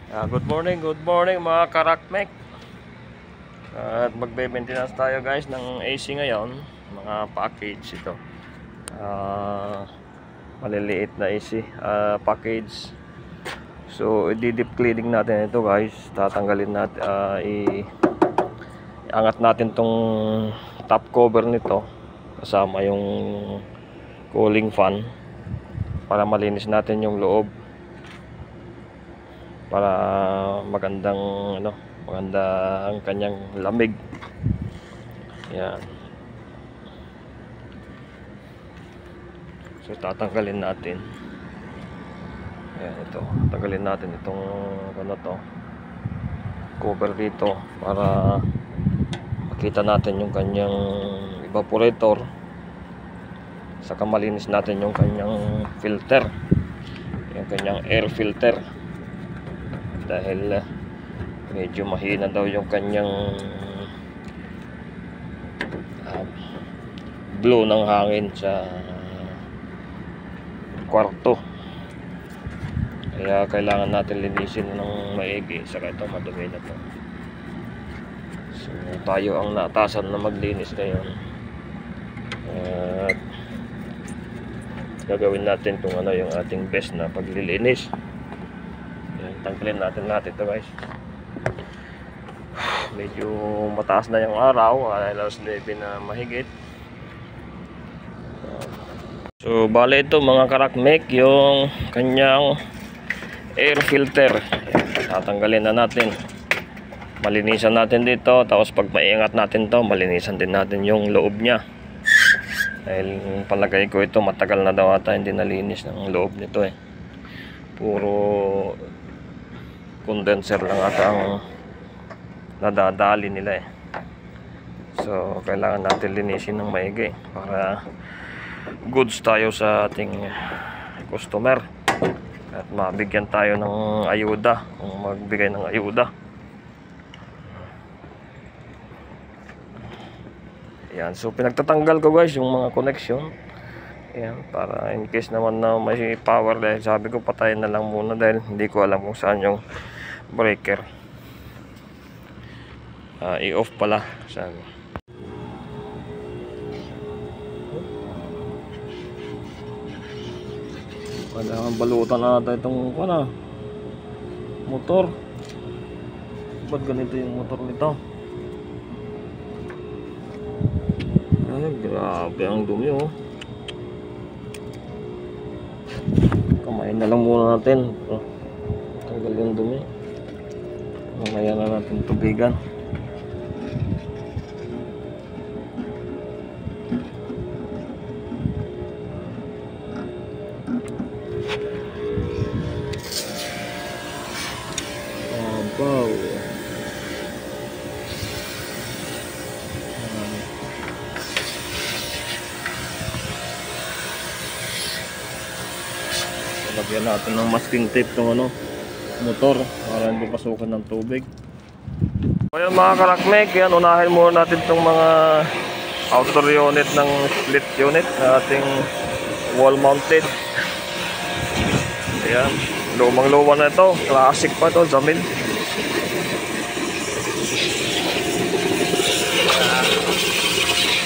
Good morning mga karakmek. At magbe-maintenance tayo guys ng AC ngayon. Mga package ito. Maliliit na AC package. So i-deep cleaning natin ito guys. Tatanggalin natin, iangat natin tong top cover nito kasama yung cooling fan para malinis natin yung loob, para magandang magandang kanyang lamig. Yan. So tatanggalin natin. Yan, ito. Tanggalin natin itong cover dito para makita natin yung kanyang evaporator. Saka malinis natin yung kanyang filter, yung kanyang air filter, dahil medyo mahina daw yung kanyang blow ng hangin sa kwarto. Kaya kailangan natin linisin ng maigi. Saka ito madumi na to. So tayo ang naatasan na maglinis ngayon. At gagawin natin itong yung ating best na paglilinis. Yan, tanggalin natin ito guys. Medyo mataas na yung araw, alas 9 na mahigit. So bale ito mga karakmek, yung kanyang air filter. Tatanggalin na natin. Malinisan natin dito, tapos pag maiangat natin to, malinisan din natin yung loob niya. Dahil palagay ko ito matagal na daw ata hindi nalinis ng loob nito eh. Puro condenser lang ata ang nadadali nila eh. So kailangan natin linisin ng maigi para goods tayo sa ating customer at mabigyan tayo ng ayuda kung magbigay ng ayuda. Yan, so pinagtatanggal ko guys yung mga connection. Yan, para in case naman na may power, dahil sabi ko patayin na lang muna dahil hindi ko alam kung saan yung breaker. I-off pala saan. Kailangan balutan na natin itong motor. Ba't ganito yung motor nito? Ay, grabe ang dumi oh. Kamay na lang muna natin. Tanggal yung dumi. Mamaya na natin tubigan. Wow. Lagyan natin ng masking tape ng motor para hindi pasukan ng tubig. Ayan mga karakmek, yan, unahin muna natin itong mga outer unit ng split unit na ating wall mounted. Ayan, lumang-luma na ito, classic pa ito, Zamil.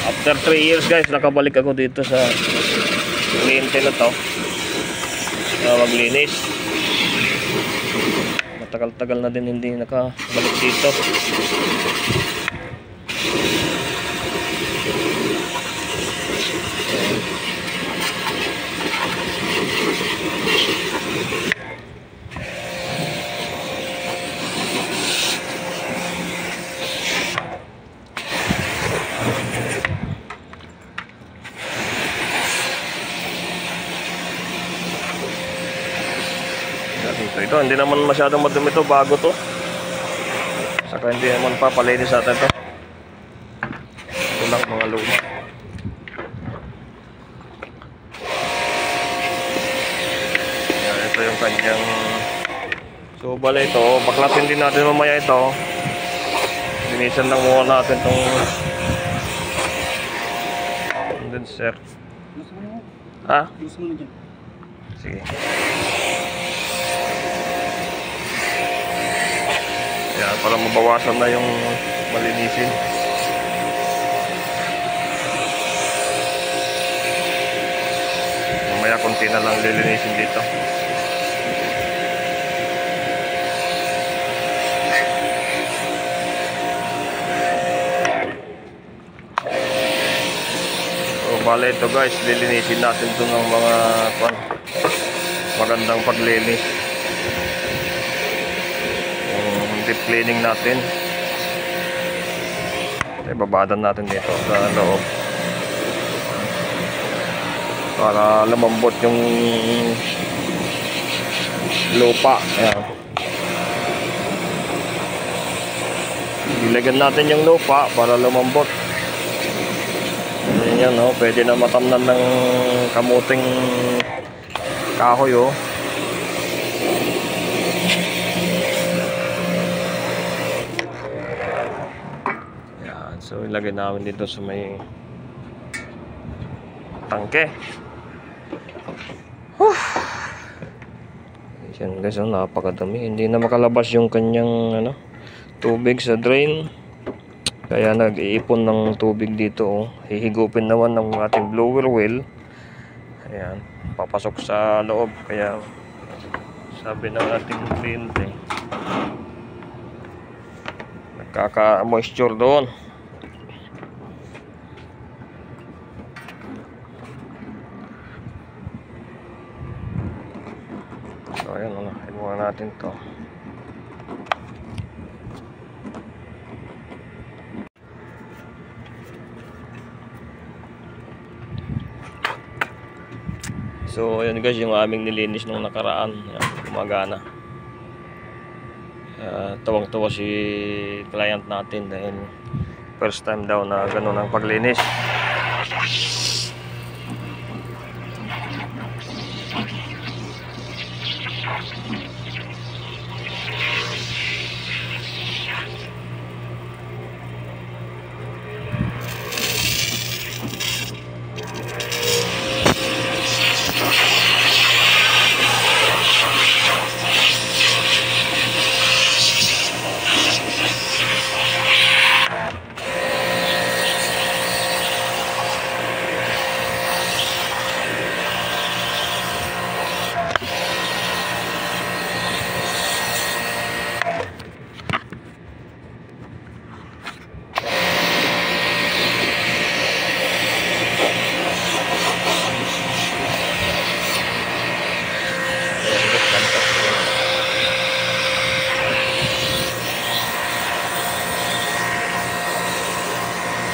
After 3 years guys, nakabalik ako dito sa kliyente na to maglinis. Matagal-tagal na din hindi nakabalik dito. Ito, hindi naman masyadong madumi ito, bago to. Saka hindi naman papalinis natin ito. Ito lang mga luma. Yan, ito yung kanyang. So bala ito, baklatin din natin mamaya ito. Linisan lang muna natin itong condenser. Ha? Sige. Yan, para mabawasan na yung malinisin. Mamaya konti na lang lilinisin dito. Bale ito guys, lilinisin natin ito ng mga magandang paglinis. Yung deep cleaning natin. Ibabadan natin dito sa loob para lumambot yung lupa. Ayan. Ilagyan natin yung lupa para lumambot. Yan, no? Pwede na matamnan ng kamuting kahoy, oh. Yan, so ilagay namin dito sa may tangke. Yan guys, oh, napakadami. Hindi na makalabas yung kanyang tubig sa drain. Kaya nag-iipon ng tubig dito, oh. Hihigupin naman ng ating blower wheel. Ayan, papasok sa loob. Kaya sabi ng ating kliyente, nagkaka-moisture doon. So ayan, ibuha natin to. So ayun guys, yung aming nilinis nung nakaraan. Ayan, gumagana. Tawang-tawa si client natin dahil first time daw na gano'n ang paglinis.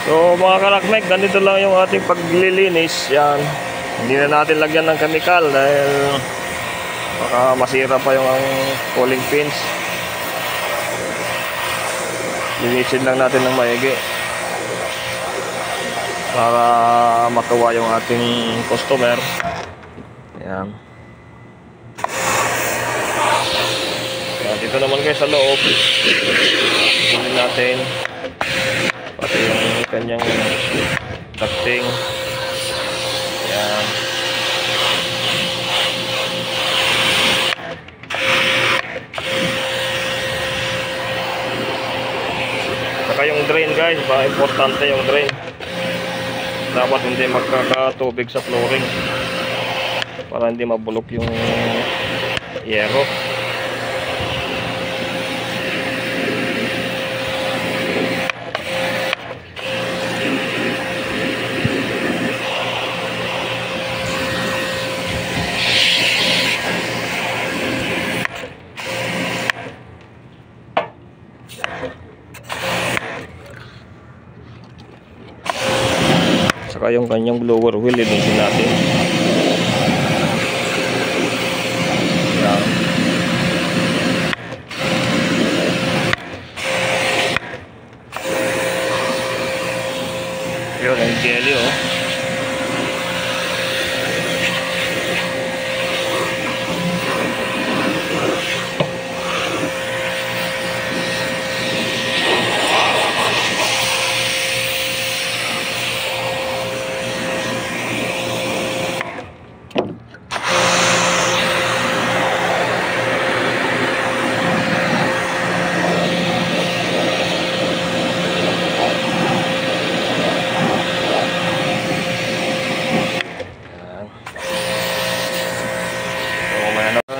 So mga karakmek, ganito lang yung ating paglilinis. Yan, hindi na natin lagyan ng chemical dahil baka masira pa yung cooling pins. Linisin lang natin ng maigi para matuwa yung ating customer. Yan. Yan, dito naman guys sa loob, linisin natin pati yung kanyang ducting. Yan. Saka yung drain guys, importante yung drain. Dapat hindi magkakatubig sa flooring para hindi mabulok yung yero. Saka yung kanyang blower wheel, linisin natin. Yan. Yun, ang jelly, oh.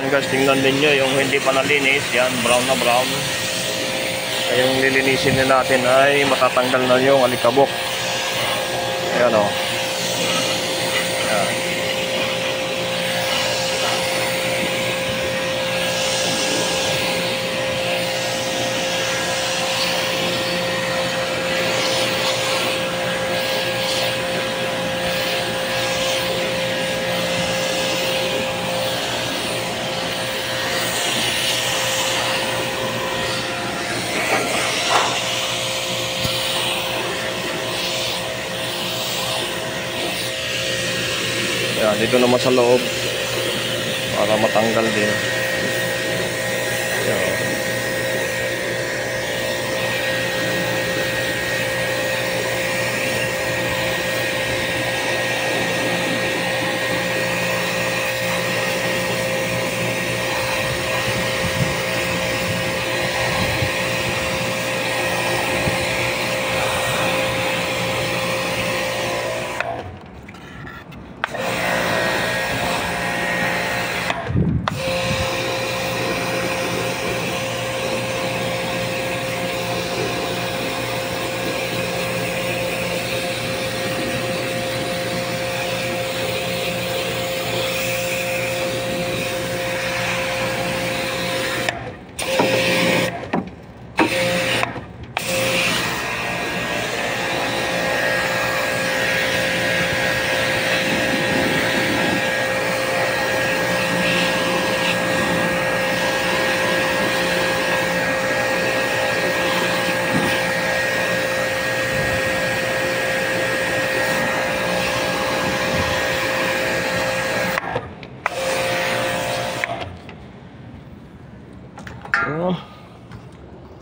guys, tingnan ninyo yung hindi pa nalinis. Yan, brown na brown. Kaya yung lilinisin na natin ay matatanggal na yung alikabok. Ayan o. Ayan. Ayan, dito naman sa loob para matanggal din. Ayan.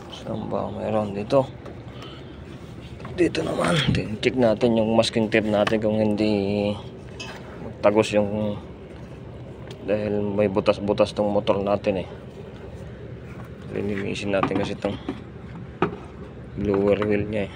Saan ba mayroon dito? Dito naman, check natin yung masking tape natin kung hindi magtagos yung, dahil may butas-butas tong motor natin eh. Lilinisin natin kasi itong blower wheel nya eh.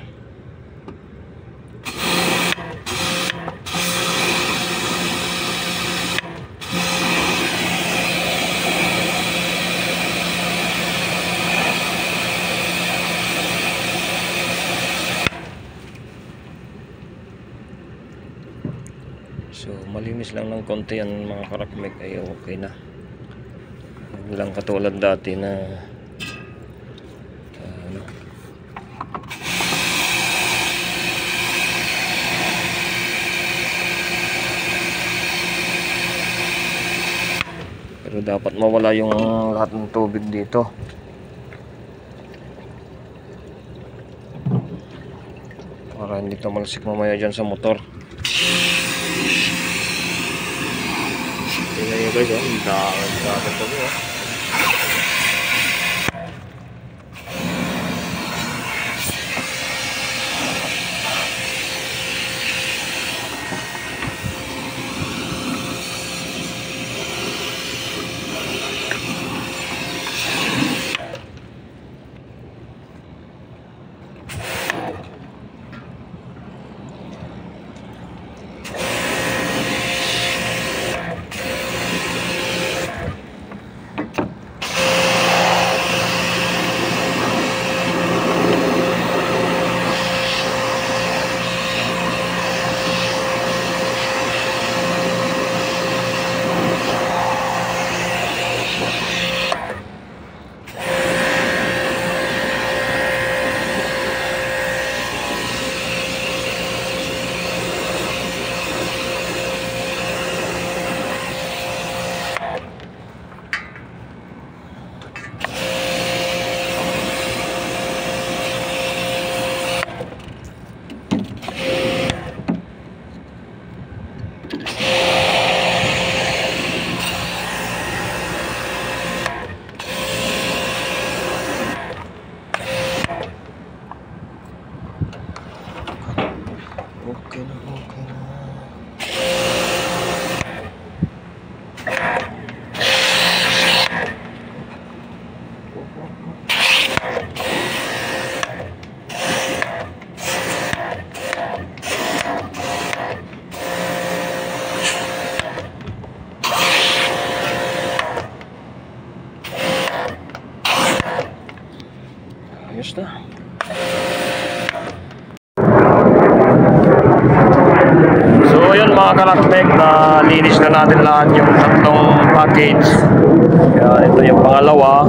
So malinis lang ng konti yan mga karakmek, ay okay na. Hindi lang katulad dati na ano. Pero dapat mawala yung lahat ng tubig dito. Para hindi tumalsik mamaya dyan sa motor. Tingnan nyo guys, ang dami po nyo. Tapos na. So yun mga karakmek, na linis na natin lahat yung tatlong package. Yan, ito yung pangalawa.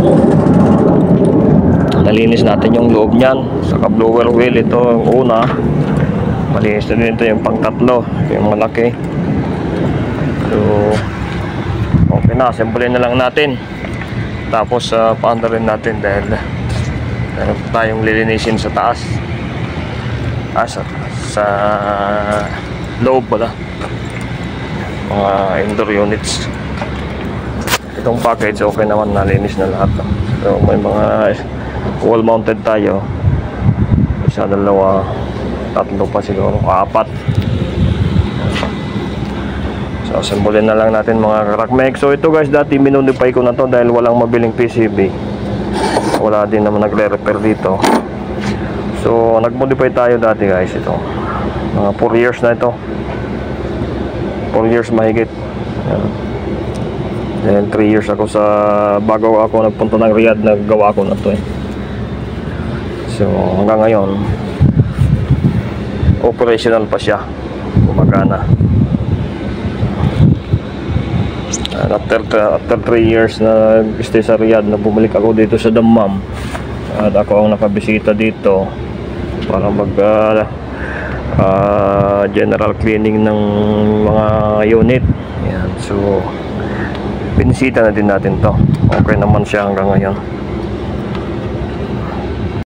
Nalinis natin yung loob niyan. Saka blower wheel, ito yung una. Malinis na din ito yung pang-tatlo, yung malaki. So okay na, assemble na lang natin. Tapos paanda rin natin dahil meron tayong lilinisin sa taas. Sa loob pala, mga indoor units. Itong package okay naman, nalinis na lahat. So may mga wall mounted tayo, isa, dalawa, tatlo pa siguro, apat. So assemble na lang natin mga karakmek. So ito guys, dati minodify ko na to dahil walang mabiling PCB, wala din naman nagre-repair dito. So nagmodify tayo dati guys, ito mga 4 years na ito, 4 years mahigit. Then 3 years ako bago ako nagpunta ng Riyadh, naggawa ko na to eh. So hanggang ngayon operational pa siya, gumagana. After 3 years na stay sa Riyadh, na bumalik ako dito sa Dammam, at ako ang nakabisita dito para mag general cleaning ng mga unit. Yan. So binisita na din natin to. Okay naman siya hanggang ngayon.